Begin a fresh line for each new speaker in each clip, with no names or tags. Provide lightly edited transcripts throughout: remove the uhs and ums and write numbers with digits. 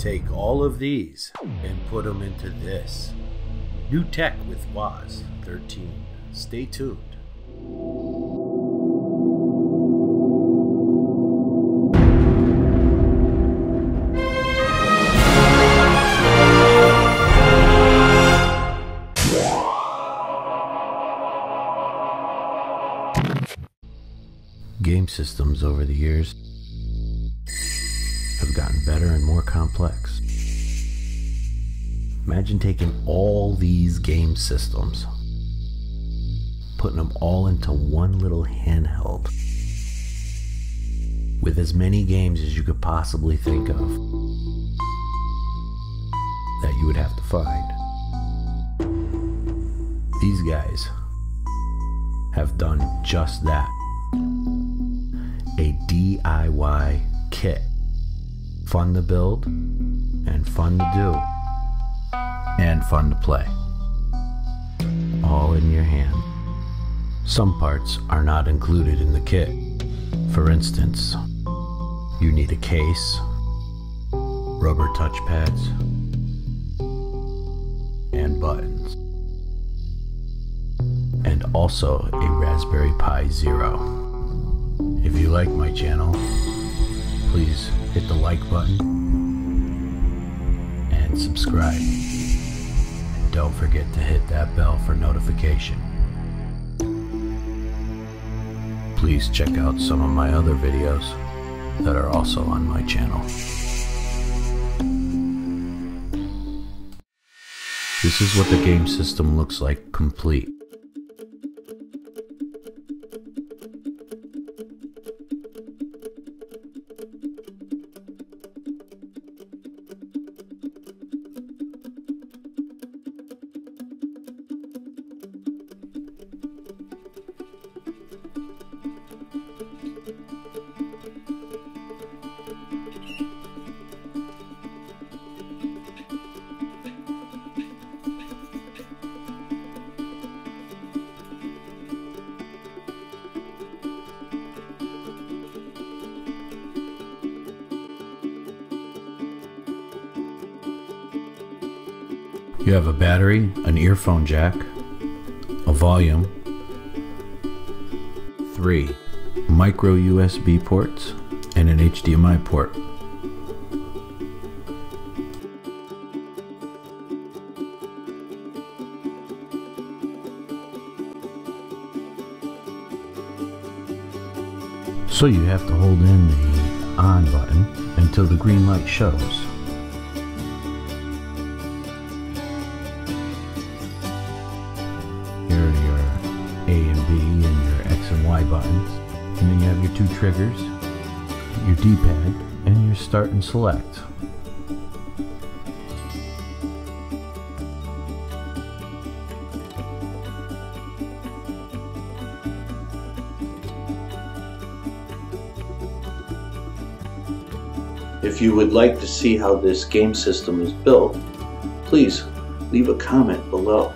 take all of these and put them into this. New tech with Wazzz 13. Stay tuned. Game systems over the years have gotten better and more complex. Imagine taking all these game systems, putting them all into one little handheld with as many games as you could possibly think of that you would have to find. These guys have done just that. A DIY kit. Fun to build, and fun to do, and fun to play. All in your hand. Some parts are not included in the kit. For instance, you need a case, rubber touchpads, and buttons. And also a Raspberry Pi Zero. If you like my channel, please hit the like button and subscribe. And don't forget to hit that bell for notification. Please check out some of my other videos that are also on my channel. This is what the game system looks like complete. You have a battery, an earphone jack, a volume, 3 micro USB ports, and an HDMI port. So you have to hold in the on button until the green light shows. Here are your A and B and your X and Y buttons. And then you have your 2 triggers, your D-pad, and your start and select.
If you would like to see how this game system is built, please leave a comment below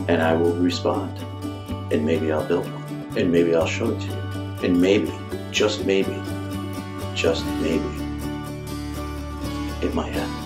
and I will respond, and maybe I'll build one, and maybe I'll show it to you, and maybe, just maybe, it might happen.